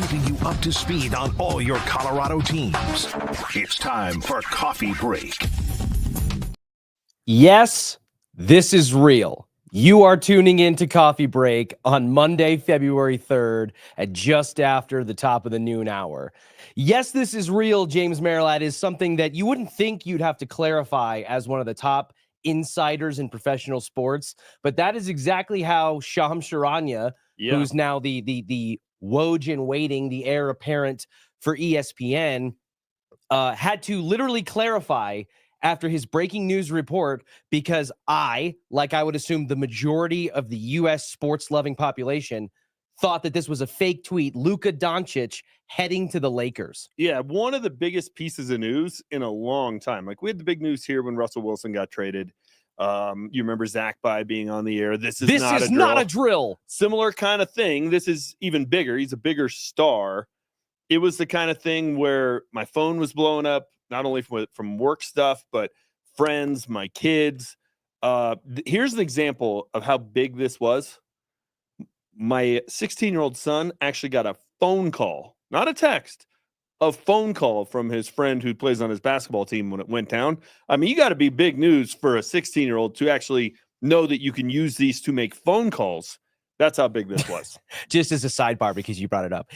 keeping you up to speed on all your Colorado teams. It's time for Coffee Break. Yes, this is real. You are tuning in to Coffee Break on Monday, February 3rd at just after the top of the noon hour. Yes, this is real, James Merilatt, is something that you wouldn't think you'd have to clarify as one of the top insiders in professional sports, but that is exactly how Shams Charania, who's now the Woj in waiting, the heir apparent for ESPN, had to literally clarify after his breaking news report, because I would assume the majority of the U.S. sports-loving population, thought that this was a fake tweet. Luka Dončić heading to the Lakers. Yeah, one of the biggest pieces of news in a long time. Like, we had the big news here when Russell Wilson got traded. You remember Zach By being on the air. This is not a drill. Similar kind of thing. This is even bigger. He's a bigger star. It was the kind of thing where my phone was blowing up, not only from work stuff, but friends, my kids. Here's an example of how big this was. My 16-year-old son actually got a phone call, not a text, a phone call from his friend who plays on his basketball team when it went down. I mean, you got to be big news for a 16-year-old to actually know that you can use these to make phone calls. That's how big this was. Just as a sidebar, because you brought it up.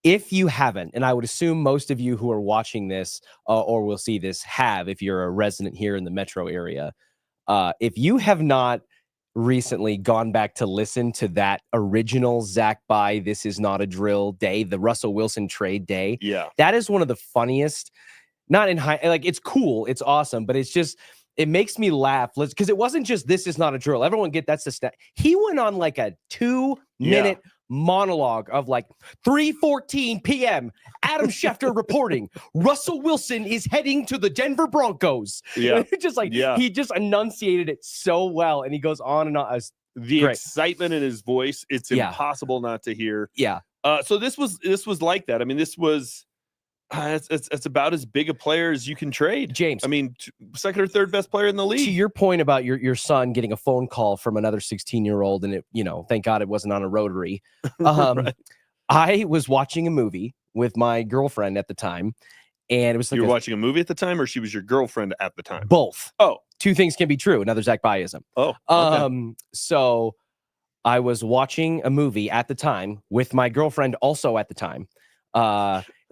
If you haven't, and I would assume most of you who are watching this or will see this have, if you're a resident here in the metro area, if you have not recently gone back to listen to that original Zach By This Is Not a Drill day, the Russell Wilson trade day, that is one of the funniest, not in high, like, it's cool, it's awesome, but it's just, it makes me laugh because it wasn't just this is not a drill. Everyone that's the stat. He went on like a 2-minute monologue of like 3:14 p.m. Adam Schefter reporting Russell Wilson is heading to the Denver Broncos. Just like he just enunciated it so well, and he goes on and on. The excitement in his voice, it's impossible not to hear. So this was like that. I mean, this was it's about as big a player as you can trade, James. I mean, second or third best player in the league. To your point about your son getting a phone call from another 16-year-old, and it, thank God it wasn't on a rotary. Right. I was watching a movie with my girlfriend at the time, and it was like you were watching a movie at the time, or she was your girlfriend at the time? Both. Oh, two things can be true. Another Zach Byism. Oh, okay. So I was watching a movie at the time with my girlfriend also at the time.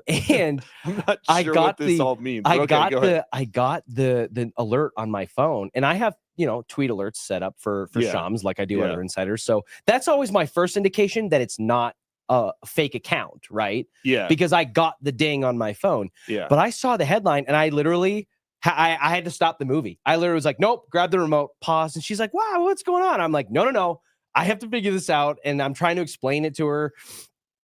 And I'm not sure I got what this all means. I got the alert on my phone, and I have tweet alerts set up for Shams like I do other insiders. So that's always my first indication that it's not a fake account, right? Yeah. Because I got the ding on my phone. Yeah. But I saw the headline, and I literally I had to stop the movie. I literally was like, nope, grab the remote, pause, and she's like, wow, what's going on? I'm like, no. I have to figure this out, and I'm trying to explain it to her.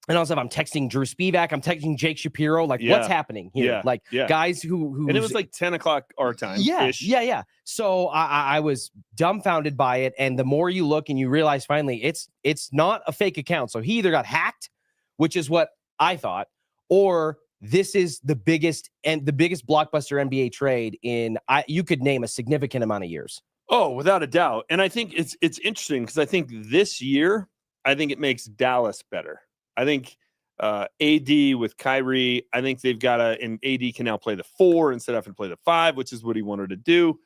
And also, I'm texting Drew Spivak. I'm texting Jake Shapiro. Like, what's happening here? Guys who and it was like 10 o'clock our time. Yeah. So I was dumbfounded by it. And the more you look and you realize finally it's not a fake account. So he either got hacked, which is what I thought, or this is the biggest blockbuster NBA trade in you could name a significant amount of years. Oh, without a doubt. And I think it's interesting because I think this year, it makes Dallas better. I think AD with Kyrie, I think they've got and AD can now play the 4 instead of having to play the 5, which is what he wanted to do.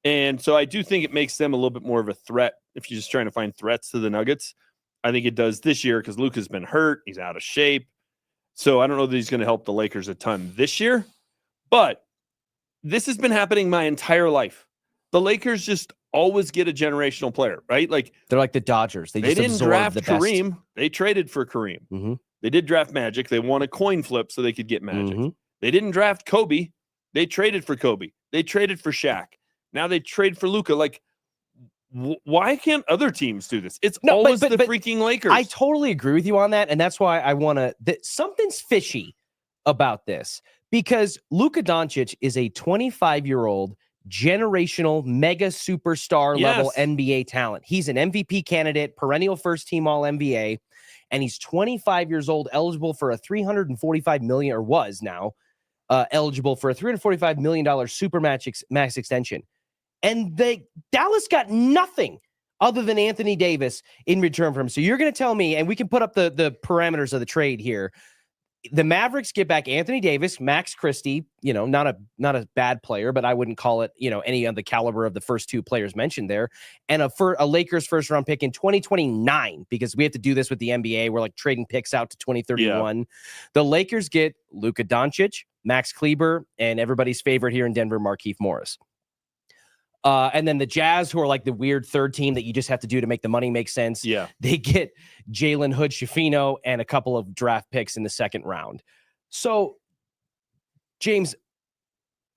And so I do think it makes them a little bit more of a threat if you're just trying to find threats to the Nuggets. I think it does this year because Luka's been hurt. He's out of shape. So I don't know that he's going to help the Lakers a ton this year. But this has been happening my entire life. The Lakers just always get a generational player, right? Like they're like the Dodgers. They didn't draft Kareem. They traded for Kareem. Mm-hmm. They did draft Magic. They won a coin flip so they could get Magic. Mm-hmm. They didn't draft Kobe. They traded for Kobe. They traded for Shaq. Now they trade for Luka. Like, why can't other teams do this? It's always the freaking Lakers. I totally agree with you on that, and that's why I want to. Something's fishy about this because Luka Dončić is a 25-year-old generational mega superstar level NBA talent. He's an MVP candidate, perennial first team all NBA, and he's 25 years old, eligible for a $345 million, or was now eligible for a $345 million super max extension. And Dallas got nothing other than Anthony Davis in return for him. So you're going to tell me, and we can put up the parameters of the trade here. the Mavericks get back Anthony Davis, Max Christie, not a bad player, but I wouldn't call it, any of the caliber of the first two players mentioned there, and a Lakers first round pick in 2029, because we have to do this with the NBA. We're like trading picks out to 2031. Yeah. The Lakers get Luka Dončić, Max Kleber, and everybody's favorite here in Denver, Markieff Morris. And then the Jazz, who are like the weird third team that you just have to do to make the money make sense. Yeah. They get Jalen Hood-Schifino and a couple of draft picks in the second round. So, James,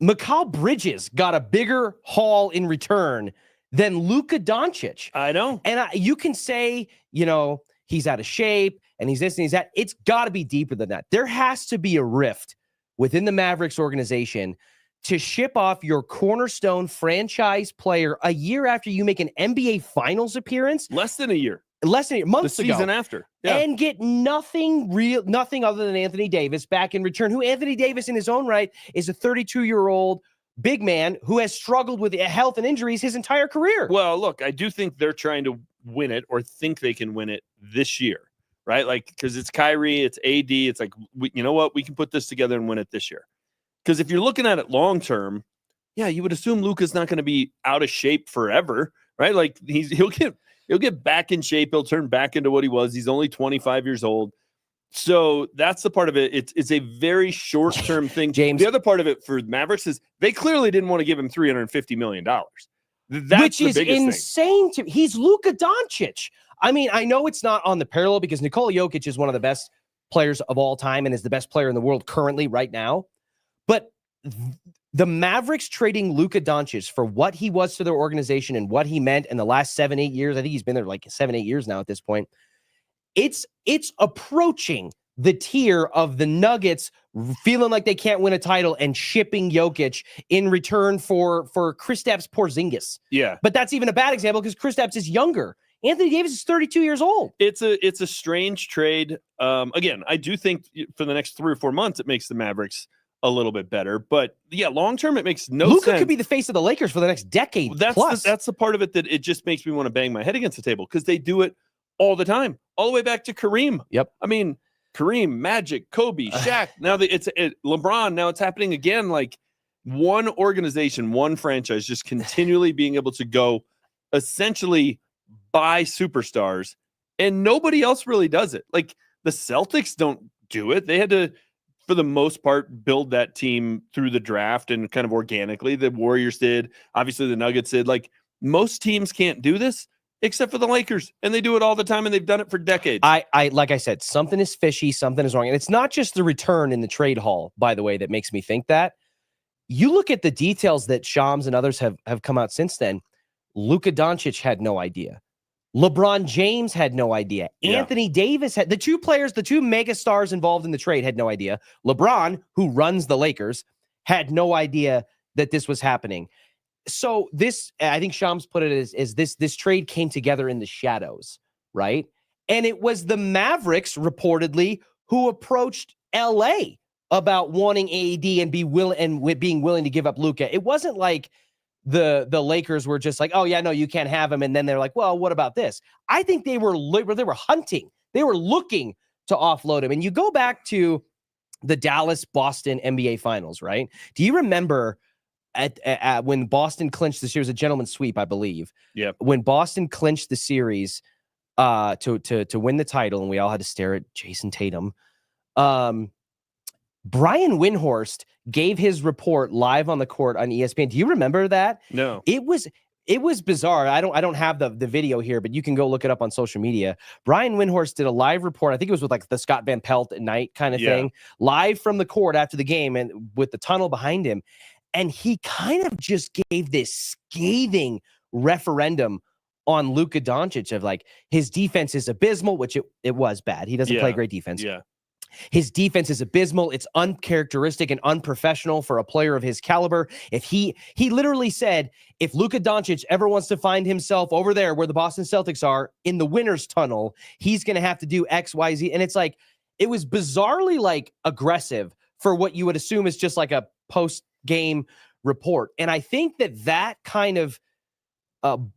Mikal Bridges got a bigger haul in return than Luka Dončić. I know. And you can say, he's out of shape and he's this and he's that. It's got to be deeper than that. There has to be a rift within the Mavericks organization to ship off your cornerstone franchise player a year after you make an NBA Finals appearance. Less than a year. Months ago. The season after. Yeah. And get nothing other than Anthony Davis back in return, who Anthony Davis in his own right is a 32-year-old big man who has struggled with health and injuries his entire career. Well, look, I do think they're trying to win it, or think they can win it this year, right? Like, because it's Kyrie, it's AD. It's like, you know what? We can put this together and win it this year. Because if you're looking at it long term, yeah, you would assume Luka's not going to be out of shape forever, right? Like he'll get back in shape. He'll turn back into what he was. He's only 25 years old. So that's the part of it. It's a very short term thing. James, the other part of it for Mavericks is they clearly didn't want to give him $350 million. Which is insane. He's Luka Dončić. I mean, I know it's not on the parallel because Nikola Jokic is one of the best players of all time and is the best player in the world currently right now. But the Mavericks trading Luka Dončić for what he was to their organization and what he meant in the last 7-8 years, I think he's been there like 7-8 years now at this point. It's approaching the tier of the Nuggets feeling like they can't win a title and shipping Jokic in return for Kristaps Porzingis. Yeah. But that's even a bad example because Kristaps is younger. Anthony Davis is 32 years old. It's a strange trade. Again, I do think for the next 3 or 4 months, it makes the Mavericks a little bit better, but yeah, long term it makes no sense. Luka could be the face of the Lakers for the next decade. That's the part of it that it just makes me want to bang my head against the table because they do it all the time, all the way back to Kareem. Yep. I mean, Kareem, Magic, Kobe, Shaq. Now it's LeBron. Now it's happening again. Like one organization, one franchise, just continually being able to go essentially buy superstars, and nobody else really does it. Like the Celtics don't do it. They had to, for the most part, build that team through the draft and kind of organically. The Warriors did. Obviously, the Nuggets did. Like, most teams can't do this except for the Lakers, and they do it all the time, and they've done it for decades. I like I said, something is fishy, something is wrong. And it's not just the return in the trade haul, by the way, that makes me think that. You look at the details that Shams and others have come out since then. Luka Dončić had no idea. LeBron James had no idea. Yeah. Anthony Davis had the two mega stars involved in the trade had no idea. LeBron, who runs the Lakers, had no idea that this was happening. So this, I think Shams put it as this trade came together in the shadows, right? And it was the Mavericks reportedly who approached LA about wanting AD and being willing to give up Luka. It wasn't like the Lakers were just like, oh yeah, no, you can't have him. And then they're like, well, what about this? I think they were hunting. They were looking to offload him. And you go back to the Dallas-Boston NBA Finals, right? Do you remember at when Boston clinched the series, a gentleman's sweep, I believe. Yeah. When Boston clinched the series to win the title, and we all had to stare at Jason Tatum. Brian Windhorst gave his report live on the court on ESPN. Do you remember that? No. It was bizarre. I don't have the video here, but you can go look it up on social media. Brian Windhorst did a live report. I think it was with like the Scott Van Pelt at night kind of thing, live from the court after the game and with the tunnel behind him. And he kind of just gave this scathing referendum on Luka Dončić of like his defense is abysmal, which it was bad. He doesn't play great defense. Yeah. His defense is abysmal. It's uncharacteristic and unprofessional for a player of his caliber. If he literally said, if Luka Dončić ever wants to find himself over there where the Boston Celtics are in the winner's tunnel, he's going to have to do X, Y, Z. And it's like, it was bizarrely like aggressive for what you would assume is just like a post-game report. And I think that kind of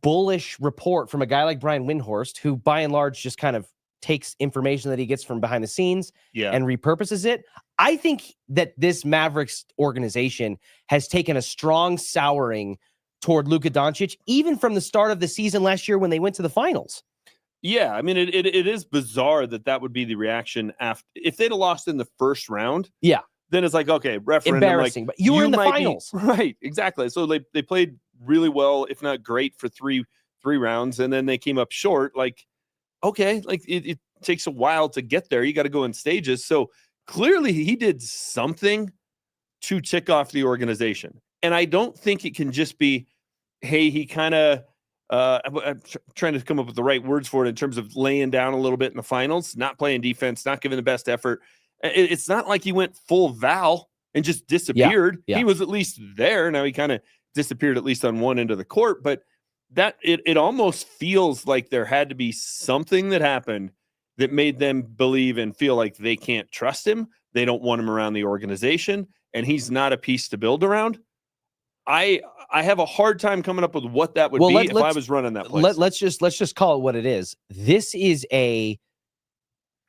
bullish report from a guy like Brian Windhorst, who by and large just kind of takes information that he gets from behind the scenes Yeah. and repurposes it. I think that this Mavericks organization has taken a strong souring toward Luka Dončić, even from the start of the season last year when they went to the finals. Yeah, I mean, it is bizarre that would be the reaction after if they'd have lost in the first round. Yeah. Then it's like, okay, referendum. Embarrassing, like, but you were in the finals. Right, exactly. So they played really well, if not great, for three rounds, and then they came up short. Like, okay, like it takes a while to get there. You got to go in stages. So clearly he did something to tick off the organization. And I don't think it can just be, hey, he kind of, I'm trying to come up with the right words for it in terms of laying down a little bit in the finals, not playing defense, not giving the best effort. It's not like he went full Val and just disappeared. Yeah. He was at least there. Now he kind of disappeared at least on one end of the court, but that it almost feels like there had to be something that happened that made them believe and feel like they can't trust him. They don't want him around the organization, and he's not a piece to build around. I have a hard time coming up with what that would be if I was running that place. Let's just call it what it is. This is a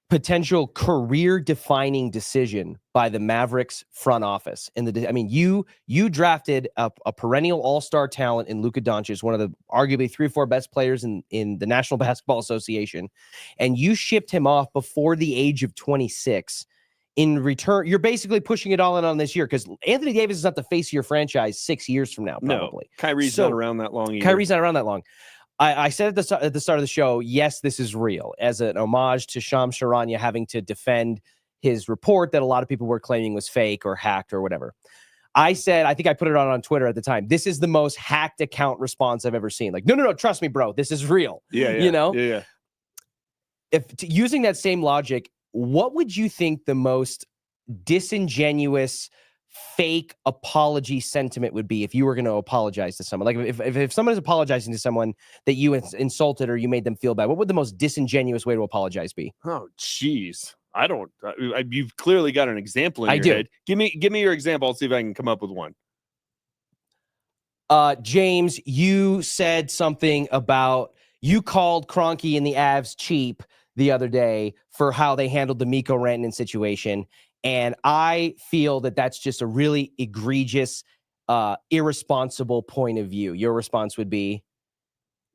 potential career-defining decision by the Mavericks front office. You drafted a perennial all-star talent in Luka Dončić, one of the arguably 3 or 4 best players in the National Basketball Association, and you shipped him off before the age of 26. In return, you're basically pushing it all in on this year because Anthony Davis is not the face of your franchise 6 years from now, probably. No, Kyrie's not around that long either. Kyrie's not around that long. I said at the start of the show, yes, this is real, as an homage to Shams Charania having to defend his report that a lot of people were claiming was fake or hacked or whatever. I said, I think I put it on Twitter at the time, this is the most hacked account response I've ever seen. Like, no, trust me, bro, this is real. Yeah. You know? Yeah. Using that same logic, what would you think the most disingenuous fake apology sentiment would be if you were going to apologize to someone? Like if someone is apologizing to someone that you insulted or you made them feel bad, what would the most disingenuous way to apologize be? Oh, geez. I don't, you've clearly got an example in your head. Give me your example. I'll see if I can come up with one. James, you said something about, you called Kroenke and the Avs cheap the other day for how they handled the Mikko Rantanen situation. And I feel that that's just a really egregious, irresponsible point of view. Your response would be?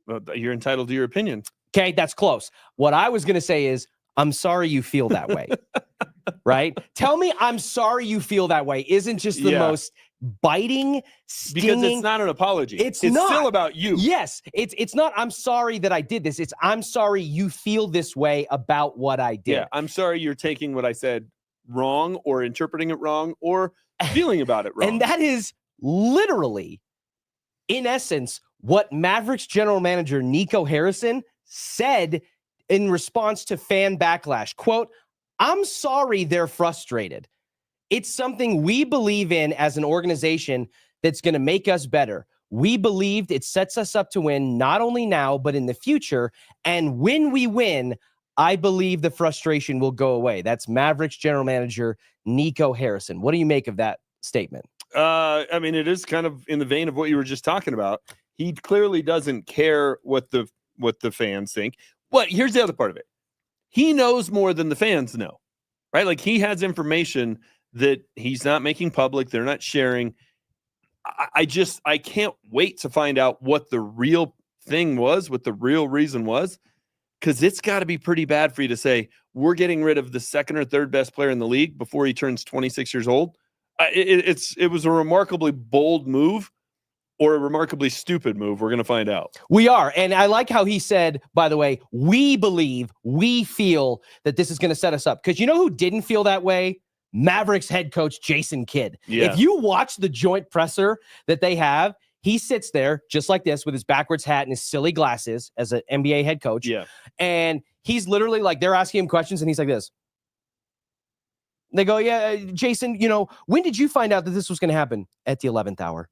Well, you're entitled to your opinion. Okay, that's close. What I was going to say is, I'm sorry you feel that way. Right? Tell me I'm sorry you feel that way isn't just the most biting, stinging. Because it's not an apology. It's not. Still about you. Yes. It's not, I'm sorry that I did this. It's, I'm sorry you feel this way about what I did. Yeah, I'm sorry you're taking what I said wrong or interpreting it wrong or feeling about it wrong. And that is literally, in essence, what Mavericks general manager Nico Harrison said in response to fan backlash. Quote, I'm sorry they're frustrated. It's something we believe in as an organization that's going to make us better. We believed it sets us up to win not only now, but in the future. And when we win, I believe the frustration will go away. That's Mavericks general manager Nico Harrison. What do you make of that statement? I mean, it is kind of in the vein of what you were just talking about. He clearly doesn't care what the fans think. But here's the other part of it. He knows more than the fans know, right? Like he has information that he's not making public. They're not sharing. I can't wait to find out what the real thing was, what the real reason was, because it's got to be pretty bad for you to say, we're getting rid of the second or third best player in the league before he turns 26 years old. It was a remarkably bold move or a remarkably stupid move. We're going to find out. We are. And I like how he said, by the way, we feel that this is going to set us up. Because you know who didn't feel that way? Mavericks head coach Jason Kidd. Yeah. If you watch the joint presser that they have, he sits there just like this with his backwards hat and his silly glasses as an NBA head coach. Yeah. And he's literally like, they're asking him questions and he's like this. They go, yeah, Jason, when did you find out that this was going to happen? At the 11th hour.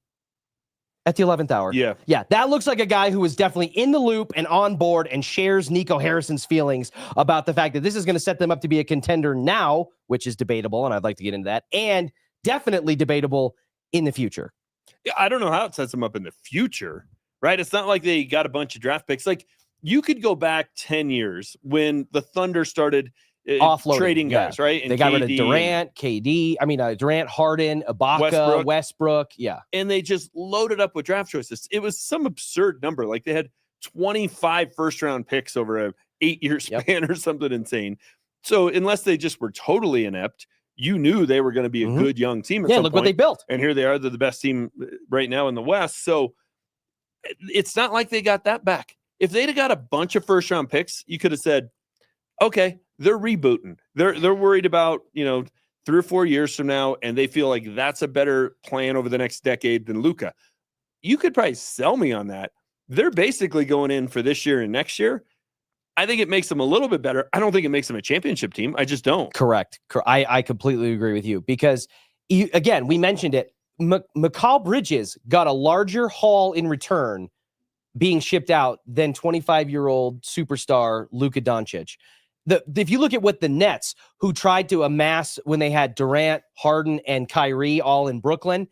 At the 11th hour. Yeah. Yeah. That looks like a guy who is definitely in the loop and on board and shares Nico Harrison's feelings about the fact that this is going to set them up to be a contender now, which is debatable. And I'd like to get into that, and definitely debatable in the future. Yeah, I don't know how it sets them up in the future, right? It's not like they got a bunch of draft picks. Like you could go back 10 years when the Thunder started offloading trading guys, right? And they got rid of Durant, Durant, Harden, Ibaka, Westbrook. Yeah. And they just loaded up with draft choices. It was some absurd number. Like they had 25 first-round picks over a 8-year span or something insane. So unless they just were totally inept, you knew they were going to be a good young team at some look point. What they built. And here they are. They're the best team right now in the West. So it's not like they got that back. If they'd have got a bunch of first-round picks, you could have said, okay, they're rebooting. They're worried about, 3 or 4 years from now, and they feel like that's a better plan over the next decade than Luka. You could probably sell me on that. They're basically going in for this year and next year. I think it makes them a little bit better. I don't think it makes them a championship team. I just don't. Correct. I completely agree with you because, again, we mentioned it. Mikal Bridges got a larger haul in return being shipped out than 25-year-old superstar Luka Dončić. If you look at what the Nets, who tried to amass when they had Durant, Harden, and Kyrie all in Brooklyn,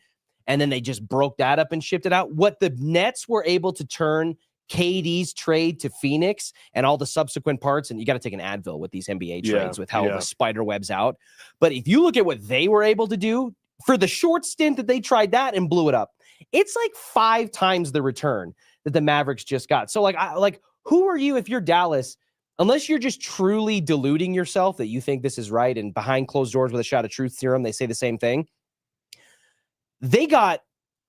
and then they just broke that up and shipped it out, what the Nets were able to turn KD's trade to Phoenix and all the subsequent parts, and you got to take an Advil with these NBA trades with how the spider webs out. But if you look at what they were able to do for the short stint that they tried that and blew it up, it's like 5 times the return that the Mavericks just got. So who are you if you're Dallas, unless you're just truly deluding yourself that you think this is right and behind closed doors with a shot of truth serum, they say the same thing. They got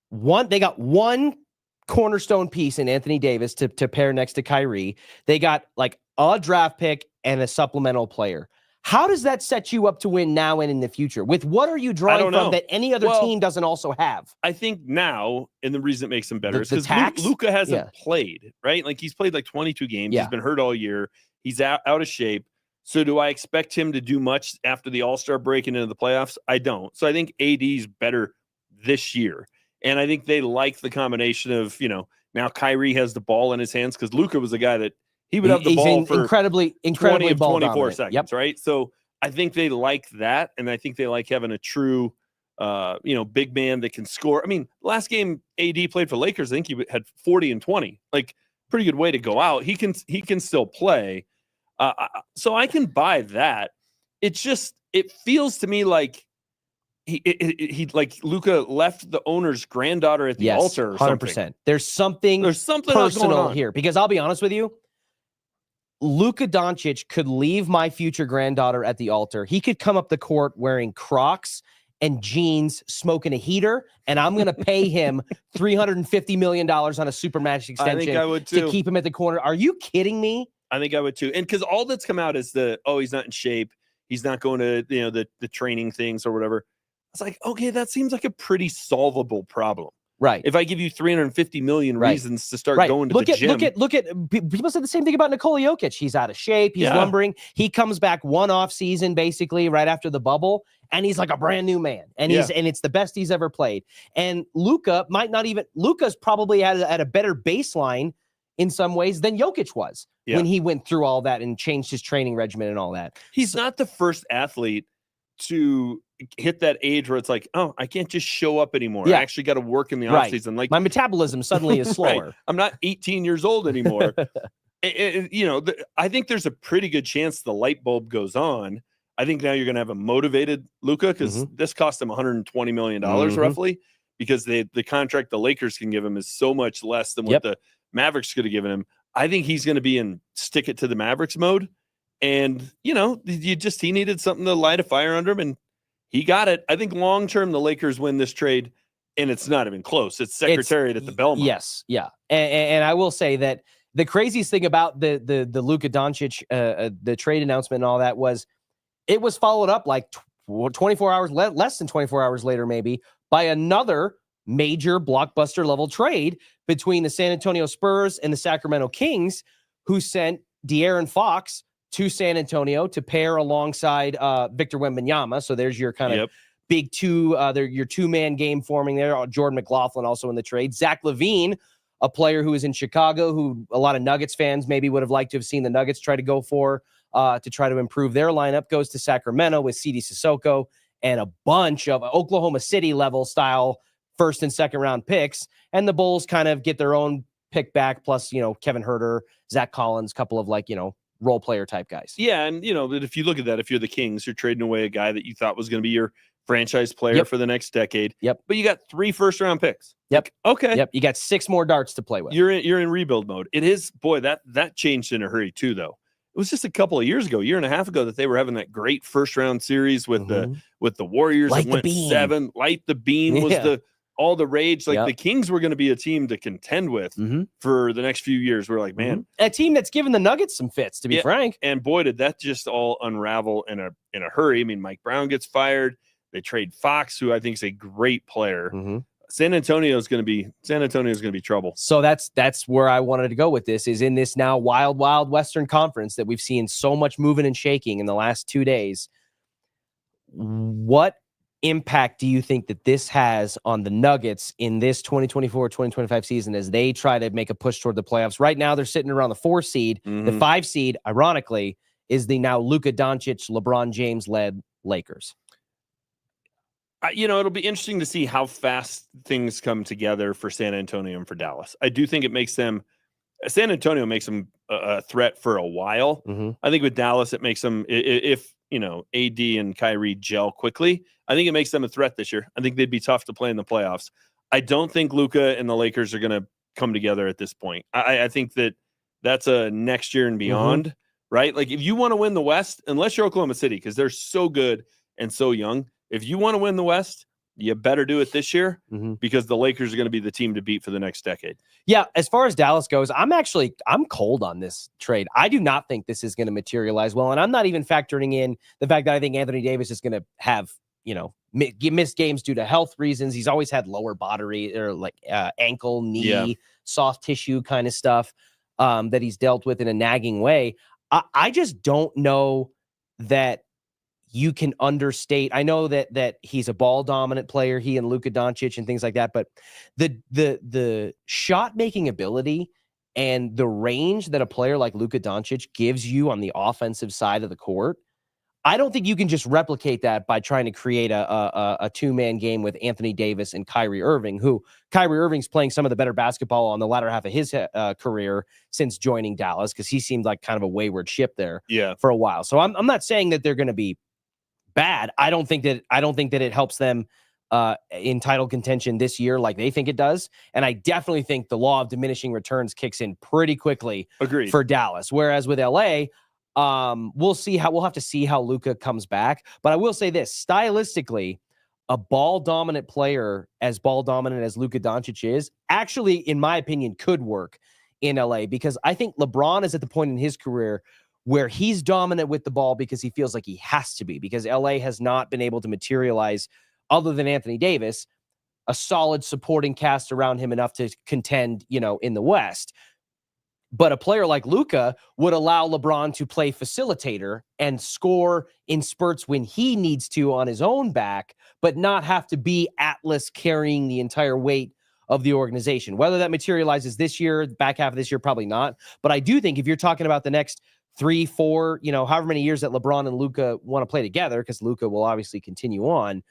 one cornerstone piece in Anthony Davis to pair next to Kyrie. They got like a draft pick and a supplemental player. How does that set you up to win now and in the future? With what are you drawing from that any other team doesn't also have? I think now, and the reason it makes them better is because Luka hasn't played, right? Like he's played like 22 games. He's been hurt all year. He's out of shape. So do I expect him to do much after the All-Star break and into the playoffs? I don't. So I think AD's better this year. And I think they like the combination of, now Kyrie has the ball in his hands because Luka was a guy that he would have the ball for incredibly 20 of ball 24 dominant. seconds, right? So I think they like that, and I think they like having a true, big man that can score. I mean, last game AD played for Lakers, I think he had 40 and 20, like pretty good way to go out. He can still play, so I can buy that. It feels to me like he like Luka left the owner's granddaughter at the altar. Or 100%. There's something personal here because I'll be honest with you. Luka Dončić could leave my future granddaughter at the altar. He could come up the court wearing Crocs and jeans, smoking a heater, and I'm going to pay him $350 million on a supermax extension I think I would too. To keep him at the corner. Are you kidding me? I think I would too. And because all that's come out is he's not in shape. He's not going to, the training things or whatever. It's like, okay, that seems like a pretty solvable problem. Right. If I give you 350 million reasons to start going to the gym. Look at people said the same thing about Nikola Jokic. He's out of shape. He's lumbering. He comes back one off season, basically right after the bubble, and he's like a brand new man. And and it's the best he's ever played. And Luka's probably at a better baseline in some ways than Jokic was when he went through all that and changed his training regimen and all that. He's not the first athlete to hit that age where it's like, oh, I can't just show up anymore. I actually got to work in the offseason. Like my metabolism suddenly is slower. Right. I'm not 18 years old anymore. I think there's a pretty good chance the light bulb goes on. I think now you're going to have a motivated Luka because this cost him $120 million roughly because the contract the Lakers can give him is so much less than what the Mavericks could have given him. I think he's going to be in stick it to the Mavericks mode. And, he needed something to light a fire under him, and he got it. I think long-term, the Lakers win this trade, and it's not even close. It's Secretariat at the Belmont. Yes, yeah. And I will say that the craziest thing about the Luka Dončić, the trade announcement and all that was it was followed up like 24 hours, less than 24 hours later maybe, by another major blockbuster level trade between the San Antonio Spurs and the Sacramento Kings, who sent De'Aaron Fox to San Antonio to pair alongside Victor Wembanyama. So there's your kind of big your two-man game forming there. Jordan McLaughlin also in the trade. Zach LaVine, a player who is in Chicago, who a lot of Nuggets fans maybe would have liked to have seen the Nuggets try to go for to try to improve their lineup, goes to Sacramento with Sidi Sissoko and a bunch of Oklahoma City level style first and second round picks. And the Bulls kind of get their own pick back, plus, Kevin Herter, Zach Collins, couple of role player type guys. Yeah. And, but if you look at that, if you're the Kings, you're trading away a guy that you thought was going to be your franchise player for the next decade. Yep. But you got 3 first-round picks. Yep. Okay. Yep. You got 6 more darts to play with. You're in rebuild mode. It is, boy, that changed in a hurry too, though. It was just a couple of years ago, year and a half ago, that they were having that great first-round series with the Warriors. Light that went the beam. 7. Light the beam was all the rage. Like the Kings were going to be a team to contend with for the next few years. We're like, man, a team that's given the Nuggets some fits, to be frank. And boy, did that just all unravel in a hurry. I mean, Mike Brown gets fired. They trade Fox, who I think is a great player. San Antonio is going to be trouble. So that's where I wanted to go with this, is in this now wild Western Conference that we've seen so much moving and shaking in the last 2 days. What impact do you think that this has on the Nuggets in this 2024-2025 season as they try to make a push toward the playoffs? Right now, they're sitting around the 4 seed. The 5 seed, ironically, is the now Luka Dončić, LeBron James-led Lakers. It'll be interesting to see how fast things come together for San Antonio and for Dallas. I do think San Antonio makes them a threat for a while. I think with Dallas, it makes them, if AD and Kyrie gel quickly, I think it makes them a threat this year. I think they'd be tough to play in the playoffs. I don't think Luka and the Lakers are going to come together at this point. I think that's a next year and beyond, right? Like, if you want to win the West, unless you're Oklahoma City, because they're so good and so young, if you want to win the West, you better do it this year because the Lakers are going to be the team to beat for the next decade. Yeah, as far as Dallas goes, I'm cold on this trade. I do not think this is going to materialize well, and I'm not even factoring in the fact that I think Anthony Davis is going to have, missed games due to health reasons. He's always had lower body or ankle, knee, soft tissue kind of stuff that he's dealt with in a nagging way. I just don't know that you can understate. I know that he's a ball dominant player, he and Luka Dončić and things like that, but the shot making ability and the range that a player like Luka Dončić gives you on the offensive side of the court, I don't think you can just replicate that by trying to create a 2-man game with Anthony Davis and Kyrie Irving, who Kyrie Irving's playing some of the better basketball on the latter half of his career since joining Dallas, because he seemed like kind of a wayward ship there for a while. So I'm not saying that they're going to be bad. I don't think that it helps them in title contention this year like they think it does. And I definitely think the law of diminishing returns kicks in pretty quickly for Dallas. Whereas with LA, we'll have to see how Luka comes back. But I will say this, stylistically, a ball dominant player as ball dominant as Luka Dončić is actually, in my opinion, could work in LA, because I think LeBron is at the point in his career where he's dominant with the ball because he feels like he has to be, because LA has not been able to materialize, other than Anthony Davis, a solid supporting cast around him enough to contend, in the West. But a player like Luka would allow LeBron to play facilitator and score in spurts when he needs to on his own back, but not have to be Atlas carrying the entire weight of the organization. Whether that materializes this year, back half of this year, probably not. But I do think if you're talking about the next 3, 4, however many years that LeBron and Luka want to play together, because Luka will obviously continue on,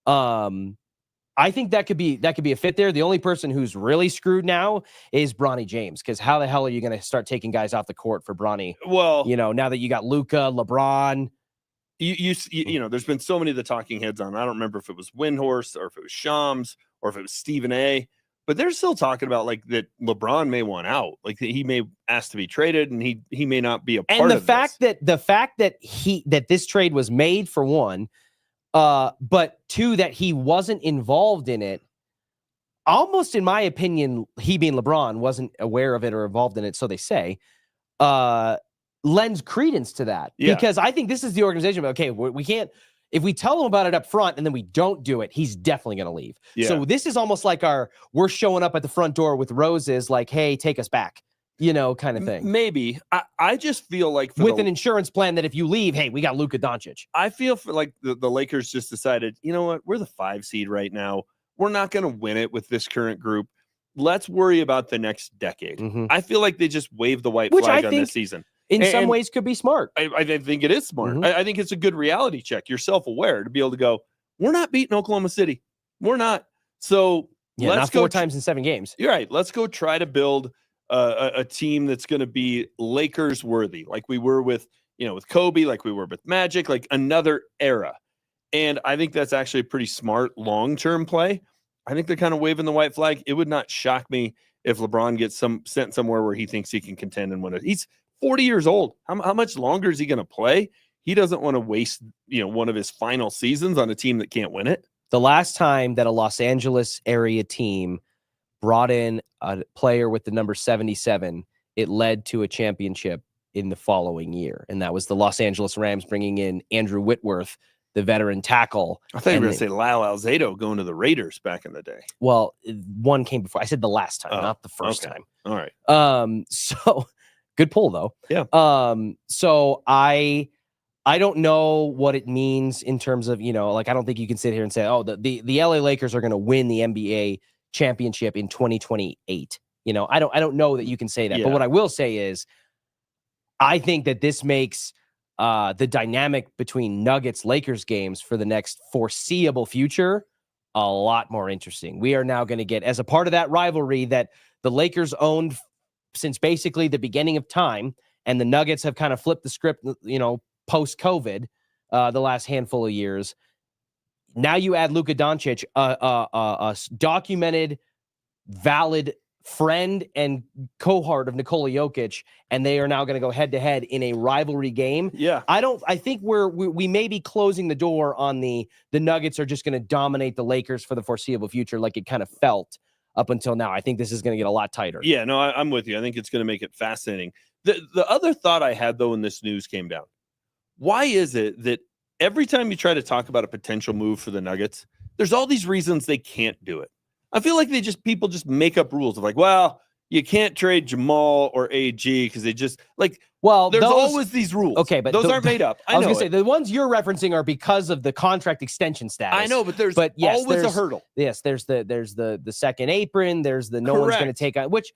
I think that could be a fit there. The only person who's really screwed now is Bronny James, because how the hell are you going to start taking guys off the court for Bronny? Well, now that you got Luka, LeBron. There's been so many of the talking heads on. I don't remember if it was Windhorst or if it was Shams or if it was Stephen A. But they're still talking about that LeBron may want out, like he may ask to be traded, and he may not be a part of this. The fact that this trade was made, for one, but 2, that he wasn't involved in it, almost in my opinion, he being LeBron wasn't aware of it or involved in it, so they say, lends credence to that. Because I think this is the organization. Okay, we can't. If we tell him about it up front and then we don't do it, he's definitely going to leave. So this is almost like we're showing up at the front door with roses, like, hey, take us back, kind of thing. Maybe. I just feel like with an insurance plan that if you leave, hey, we got Luka Dončić. I feel like the Lakers just decided, you know what? We're the 5 seed right now. We're not going to win it with this current group. Let's worry about the next decade. I feel like they just waved the white flag on this season. In some ways could be smart. I think it is smart. I think it's a good reality check. You're self-aware to be able to go, we're not beating Oklahoma City. We're not. So let's not 4 times in 7 games. You're right. Let's go try to build a team that's going to be Lakers worthy, like we were with Kobe, like we were with Magic, like another era. And I think that's actually a pretty smart long-term play. I think they're kind of waving the white flag. It would not shock me if LeBron gets sent somewhere where he thinks he can contend and win it. He's 40 years old. How much longer is he going to play? He doesn't want to waste, one of his final seasons on a team that can't win it. The last time that a Los Angeles area team brought in a player with the number 77, it led to a championship in the following year. And that was the Los Angeles Rams bringing in Andrew Whitworth, the veteran tackle. I thought you were going to say Lyle Alzado going to the Raiders back in the day. Well, one came before. I said the last time, not the first time. All right. So good pull though. Yeah. So I don't know what it means in terms of, I don't think you can sit here and say, oh, the LA Lakers are going to win the NBA championship in 2028. I don't know that you can say that. Yeah. But what I will say is I think that this makes the dynamic between Nuggets Lakers games for the next foreseeable future a lot more interesting. We are now going to get, as a part of that rivalry that the Lakers owned since basically the beginning of time, and the Nuggets have kind of flipped the script, post-COVID, the last handful of years. Now you add Luka Dončić, a documented, valid friend and cohort of Nikola Jokic, and they are now going to go head-to-head in a rivalry game. Yeah. I think we may be closing the door on the Nuggets are just going to dominate the Lakers for the foreseeable future like it kind of felt up until now. I think this is going to get a lot tighter. Yeah, no, I'm with you. I think it's going to make it fascinating. The other thought I had, though, when this news came down, why is it that every time you try to talk about a potential move for the Nuggets, there's all these reasons they can't do it? I feel like people just make up rules of like, well, you can't trade Jamal or AG because they just like, well, there's always these rules. Okay, but those aren't made up. I was going to say the ones you're referencing are because of the contract extension status. I know, but there's always a hurdle. Yes, there's the second apron. There's the no one's going to take on, which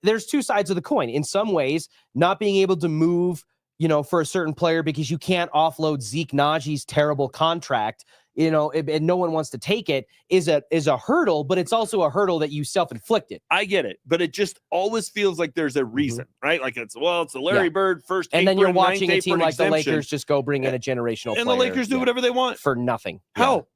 there's two sides of the coin. In some ways, not being able to move, for a certain player because you can't offload Zeke Najee's terrible contract, and no one wants to take it is a hurdle, but it's also a hurdle that you self-inflicted. I get it, but it just always feels like there's a reason, right? Like it's the Larry Bird first, and then you're watching a team like the Lakers just go bring in a generational player, and the Lakers do whatever they want for nothing. How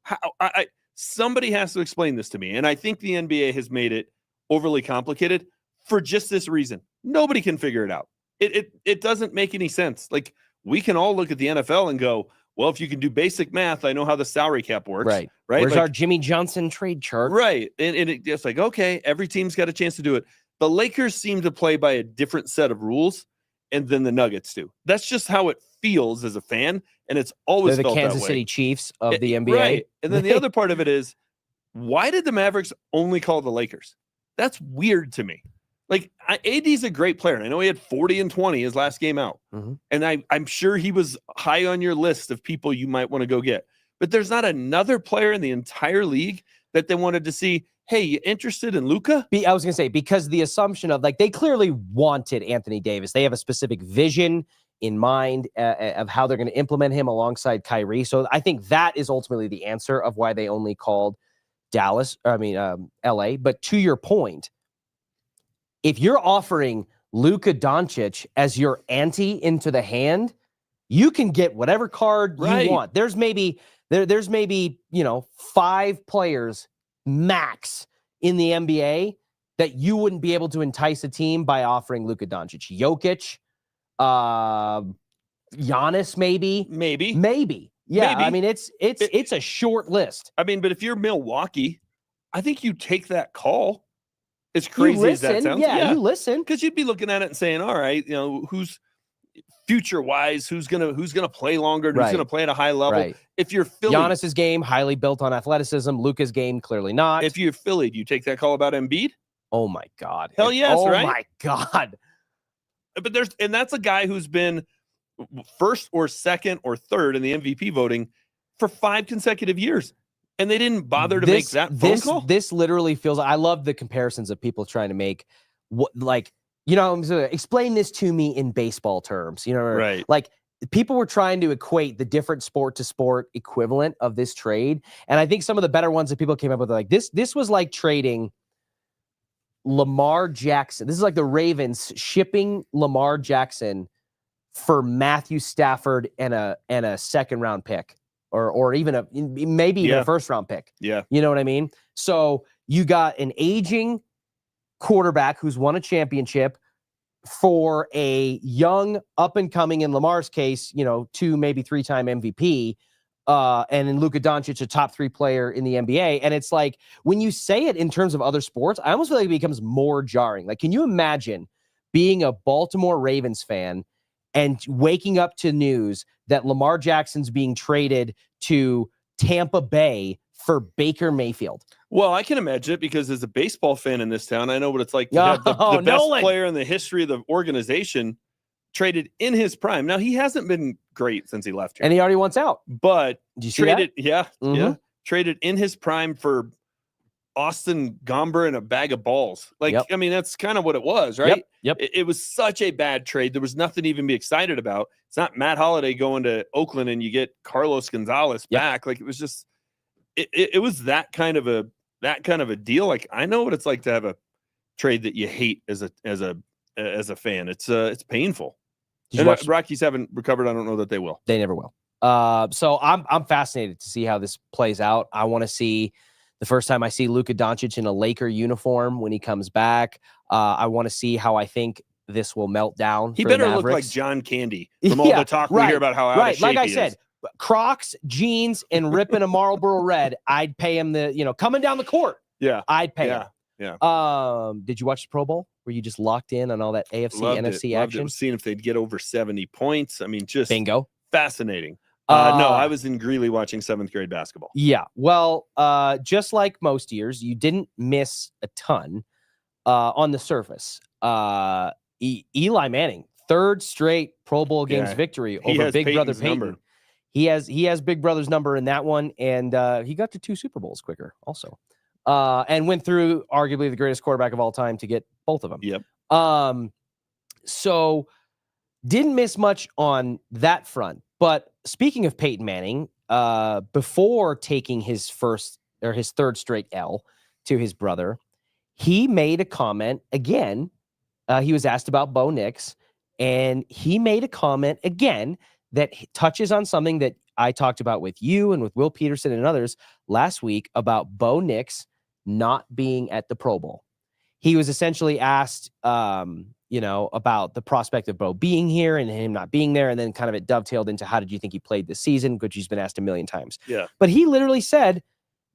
somebody has to explain this to me, and I think the NBA has made it overly complicated for just this reason. Nobody can figure it out. It doesn't make any sense. Like we can all look at the NFL and go, well, if you can do basic math, I know how the salary cap works. Right. Where's our Jimmy Johnson trade chart? Right. And it's like, okay, every team's got a chance to do it. The Lakers seem to play by a different set of rules and than the Nuggets do. That's just how it feels as a fan. And it's always They're the felt Kansas that way. City Chiefs of the NBA. Right. And then the other part of it is, why did the Mavericks only call the Lakers? That's weird to me. Like AD's a great player. And I know he had 40 and 20 his last game out. Mm-hmm. And I'm sure he was high on your list of people you might want to go get. But there's not another player in the entire league that they wanted to see, hey, you interested in Luka? I was going to say, because the assumption of they clearly wanted Anthony Davis. They have a specific vision in mind of how they're going to implement him alongside Kyrie. So I think that is ultimately the answer of why they only called LA. But to your point, if you're offering Luka Dončić as your ante into the hand, you can get whatever card you want. There's maybe 5 players max in the NBA that you wouldn't be able to entice a team by offering Luka Dončić. Jokic, Giannis, maybe. Yeah, maybe. I mean it's a short list. I mean, but if you're Milwaukee, I think you take that call. As crazy as that sounds. Yeah, you listen. Because you'd be looking at it and saying, all right, who's future-wise, who's gonna play longer, who's gonna play at a high level. Right. If you're Philly, Giannis's game, highly built on athleticism. Luka's game, clearly not. If you're Philly, do you take that call about Embiid? Oh my God. Hell yes, right? Oh my God. But that's a guy who's been first or second or third in the MVP voting for 5 consecutive years. And they didn't bother to make that phone call? This literally feels... I love the comparisons of people trying to make... explain this to me in baseball terms. Right. Like, people were trying to equate the different sport-to-sport equivalent of this trade. And I think some of the better ones that people came up with are like, this was like trading Lamar Jackson. This is like the Ravens shipping Lamar Jackson for Matthew Stafford and a second round pick, or even maybe even a first round pick. Yeah. You know what I mean? So you got an aging quarterback who's won a championship for a young up and coming, in Lamar's case, 2, maybe 3-time MVP. And in Luka Dončić, a top 3 player in the NBA. And it's like, when you say it in terms of other sports, I almost feel like it becomes more jarring. Like, can you imagine being a Baltimore Ravens fan and waking up to news that Lamar Jackson's being traded to Tampa Bay for Baker Mayfield? Well, I can imagine it, because as a baseball fan in this town, I know what it's like to have the best player in the history of the organization traded in his prime. Now, he hasn't been great since he left here. And he already wants out. But did you see traded, that? Yeah. Traded in his prime for Austin Gomber and a bag of balls. Like, I mean, that's kind of what it was, right? Yep. It was such a bad trade. There was nothing to even be excited about. It's not Matt Holliday going to Oakland and you get Carlos Gonzalez back. Like, it was just, it was that kind of a deal. Like, I know what it's like to have a trade that you hate as a fan. It's painful. Rockies haven't recovered. I don't know that they will. They never will. So I'm fascinated to see how this plays out. I want to see the first time I see Luka Dončić in a Laker uniform when he comes back. I want to see how I think this will melt down. He better look like John Candy from all the talk we hear about how out of shape like I he said, is. Crocs, jeans, and ripping a Marlboro Red. I'd pay him coming down the court. Yeah, I'd pay him. Yeah. Did you watch the Pro Bowl? Were you just locked in on all that AFC, NFC action? Seeing if they'd get over 70 points. I mean, just bingo. Fascinating. No, I was in Greeley watching 7th grade basketball. Yeah. Well, just like most years, you didn't miss a ton on the surface. Eli Manning, 3rd straight Pro Bowl games victory over Big Brother Peyton. Number. He has Big Brother's number in that one, and he got to 2 Super Bowls quicker also. And went through arguably the greatest quarterback of all time to get both of them. Yep. So didn't miss much on that front. But speaking of Peyton Manning, before taking his 3rd straight L to his brother, he made a comment again. He was asked about Bo Nix, and he made a comment again that touches on something that I talked about with you and with Will Peterson and others last week about Bo Nix not being at the Pro Bowl. He was essentially asked, about the prospect of Bo being here and him not being there. And then kind of it dovetailed into how did you think he played this season, which he's been asked a million times. Yeah. But he literally said,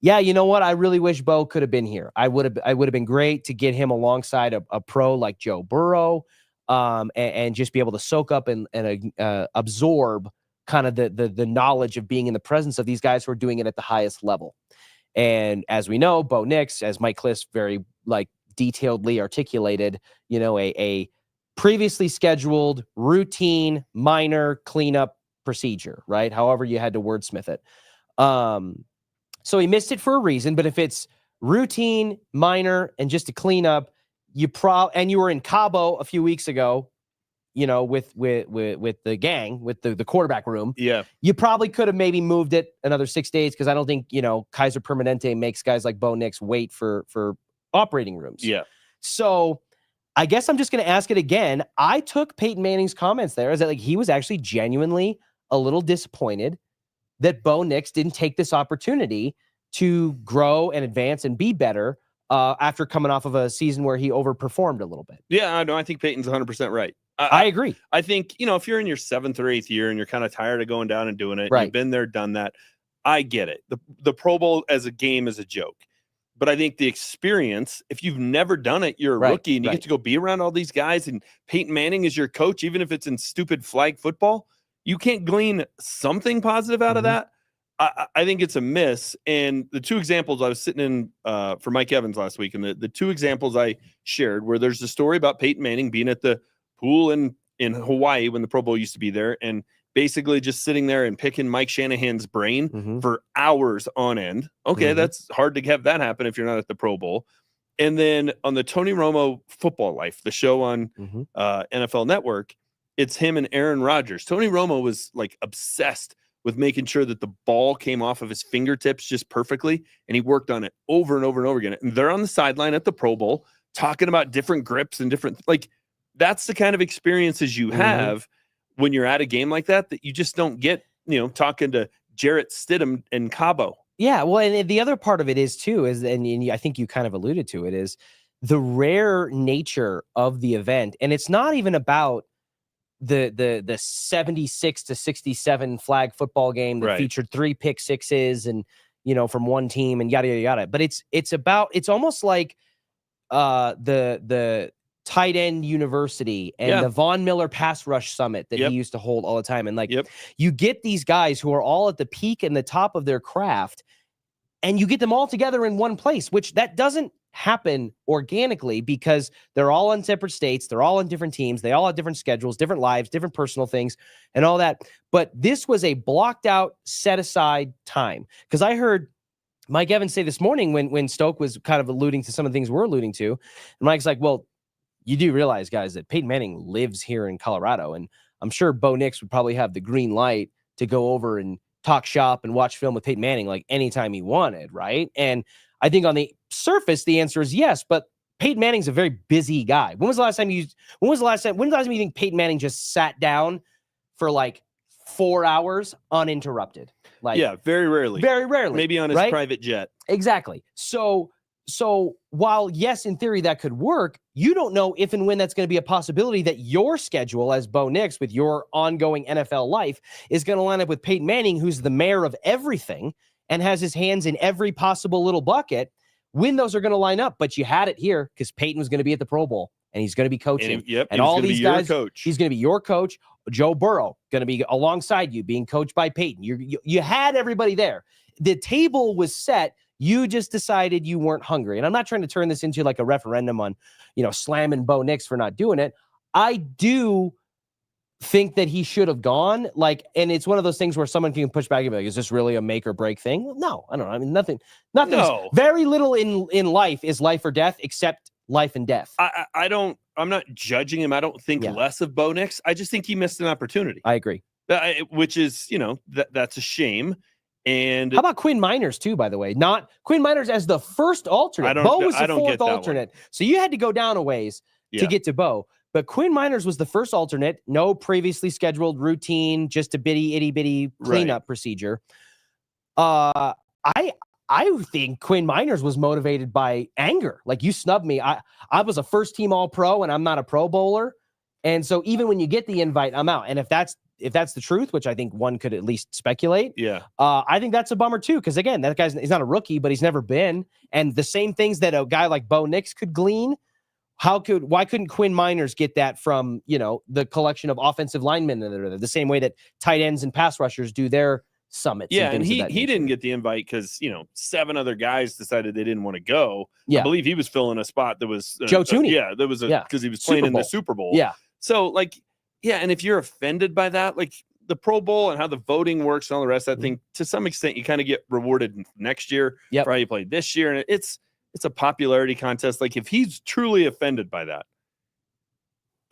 yeah, you know what? I really wish Bo could have been here. I would have been great to get him alongside a pro like Joe Burrow, and just be able to soak up and absorb kind of the knowledge of being in the presence of these guys who are doing it at the highest level. And as we know, Bo Nix, as Mike Kliss very detailedly articulated, a previously scheduled routine minor cleanup procedure, right? However you had to wordsmith it. So he missed it for a reason, but if it's routine, minor, and just a cleanup, and you were in Cabo a few weeks ago, with the gang, with the quarterback room. Yeah. You probably could have maybe moved it another 6 days, because I don't think, Kaiser Permanente makes guys like Bo Nix wait for operating rooms. Yeah. So I guess I'm just going to ask it again. I took Peyton Manning's comments there as that he was actually genuinely a little disappointed that Bo Nix didn't take this opportunity to grow and advance and be better after coming off of a season where he overperformed a little bit. Yeah, I know. I think Peyton's 100% right. I agree. I think, if you're in your 7th or 8th year and you're kind of tired of going down and doing it, right. You've been there, done that. I get it. The Pro Bowl as a game is a joke. But I think the experience, if you've never done it, you're a rookie and you get to go be around all these guys, and Peyton Manning is your coach, even if it's in stupid flag football, you can't glean something positive out of that. I think it's a miss. And the 2 examples I was sitting in for Mike Evans last week, and the 2 examples I shared where there's a story about Peyton Manning being at the pool in Hawaii when the Pro Bowl used to be there, and basically just sitting there and picking Mike Shanahan's brain for hours on end. Okay, that's hard to have that happen if you're not at the Pro Bowl. And then on the Tony Romo Football Life, the show on NFL Network, it's him and Aaron Rodgers. Tony Romo was obsessed with making sure that the ball came off of his fingertips just perfectly, and he worked on it over and over and over again. And they're on the sideline at the Pro Bowl talking about different grips and different, like, that's the kind of experiences you have when you're at a game like that you just don't get, talking to Jarrett Stidham and Cabo. Yeah, well, and the other part of it is too, and I think you kind of alluded to it, is the rare nature of the event. And it's not even about the 76-67 flag football game that featured 3 pick sixes and, from one team and yada, yada, yada. But it's almost like the tight end university and the Von Miller pass rush summit that he used to hold all the time. And you get these guys who are all at the peak and the top of their craft, and you get them all together in one place, which that doesn't happen organically because they're all in separate states. They're all on different teams. They all have different schedules, different lives, different personal things and all that. But this was a blocked out, set aside time. Because I heard Mike Evans say this morning when Stoke was kind of alluding to some of the things we're alluding to. And Mike's like, well, you do realize, guys, that Peyton Manning lives here in Colorado. And I'm sure Bo Nix would probably have the green light to go over and talk shop and watch film with Peyton Manning like anytime he wanted, right? And I think on the surface, the answer is yes, but Peyton Manning's a very busy guy. When was the last time you think Peyton Manning just sat down for like 4 hours uninterrupted? Like, yeah, very rarely. Very rarely. Maybe on his private jet. Exactly. So while, yes, in theory, that could work, you don't know if and when that's going to be a possibility that your schedule as Bo Nix with your ongoing NFL life is going to line up with Peyton Manning, who's the mayor of everything and has his hands in every possible little bucket, when those are going to line up. But you had it here because Peyton was going to be at the Pro Bowl and he's going to be coaching. And all these guys, he's going to be your coach. Joe Burrow going to be alongside you being coached by Peyton. You had everybody there. The table was set. You just decided you weren't hungry. And I'm not trying to turn this into like a referendum on, slamming Bo Nix for not doing it. I do think that he should have gone. And it's one of those things where someone can push back and be like, is this really a make or break thing? No, I don't know. I mean, nothing. No. Very little in life is life or death except life and death. I'm not judging him. I don't think less of Bo Nix. I just think he missed an opportunity. I agree. Which is, that's a shame. And how about Quinn Miners too, by the way? Not Quinn Miners as the first alternate. Bo was the fourth alternate. So you had to go down a ways to get to Bo. But Quinn Miners was the first alternate. No previously scheduled routine, just a itty bitty cleanup procedure. I think Quinn Miners was motivated by anger. Like, you snubbed me. I was a first team all pro and I'm not a Pro Bowler. And so even when you get the invite, I'm out. And if that's the truth, which I think one could at least speculate, I think that's a bummer too. Because again, he's not a rookie, but he's never been. And the same things that a guy like Bo Nix could glean, why couldn't Quinn Miners get that from the collection of offensive linemen that are there, the same way that tight ends and pass rushers do their summits? Yeah, and he didn't get the invite because 7 other guys decided they didn't want to go. Yeah. I believe he was filling a spot that was Joe Tooney. That was because he was playing in the Super Bowl. Yeah. So and if you're offended by that, like the Pro Bowl and how the voting works and all the rest of that thing, to some extent, you kind of get rewarded next year for how you played this year. And it's a popularity contest. Like, if he's truly offended by that,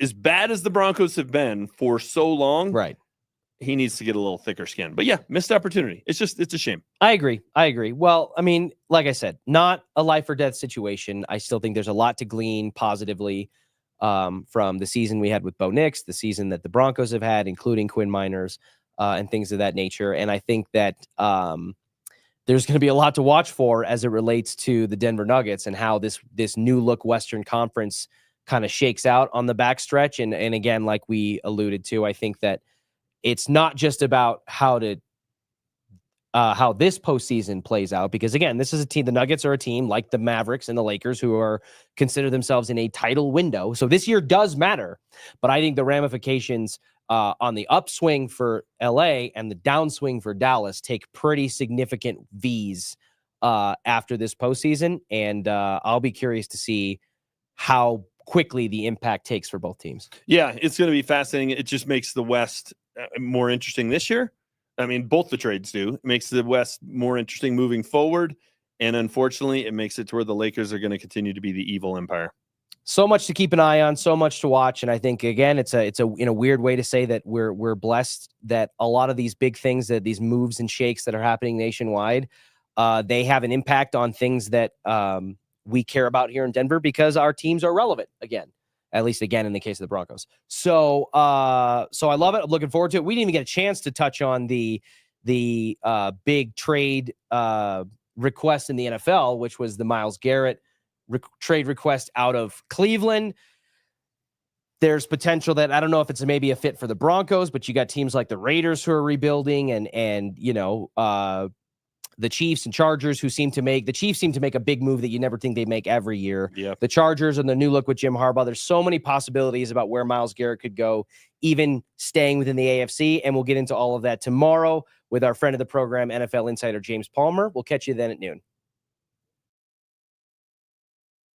as bad as the Broncos have been for so long, he needs to get a little thicker skin. But missed opportunity. It's a shame. I agree. Well, I mean, like I said, not a life or death situation. I still think there's a lot to glean positively from the season we had with Bo Nix, the season that the Broncos have had, including Quinn Miners and things of that nature. And I think that there's going to be a lot to watch for as it relates to the Denver Nuggets and how this new look Western Conference kind of shakes out on the backstretch. And again, like we alluded to, I think that it's not just about how this postseason plays out, because again, this is a team. The Nuggets are a team like the Mavericks and the Lakers who consider themselves in a title window. So this year does matter, but I think the ramifications on the upswing for LA and the downswing for Dallas take pretty significant V's after this postseason. And I'll be curious to see how quickly the impact takes for both teams. Yeah, it's going to be fascinating. It just makes the West more interesting this year. I mean, both the trades do. It makes the West more interesting moving forward. And unfortunately, it makes it to where the Lakers are going to continue to be the evil empire. So much to keep an eye on, so much to watch. And I think, again, it's in a weird way to say that we're blessed that a lot of these big things, that these moves and shakes that are happening nationwide, they have an impact on things that we care about here in Denver because our teams are relevant again. At least again in the case of the Broncos. So I love it. I'm looking forward to it. We didn't even get a chance to touch on the big trade request in the NFL, which was the Myles Garrett trade request out of Cleveland. There's potential that, I don't know if it's maybe a fit for the Broncos, but you got teams like the Raiders who are rebuilding and the Chiefs and Chargers the Chiefs seem to make a big move that you never think they make every year. Yep. The Chargers and the new look with Jim Harbaugh. There's so many possibilities about where Myles Garrett could go, even staying within the AFC. And we'll get into all of that tomorrow with our friend of the program, NFL insider James Palmer. We'll catch you then at noon.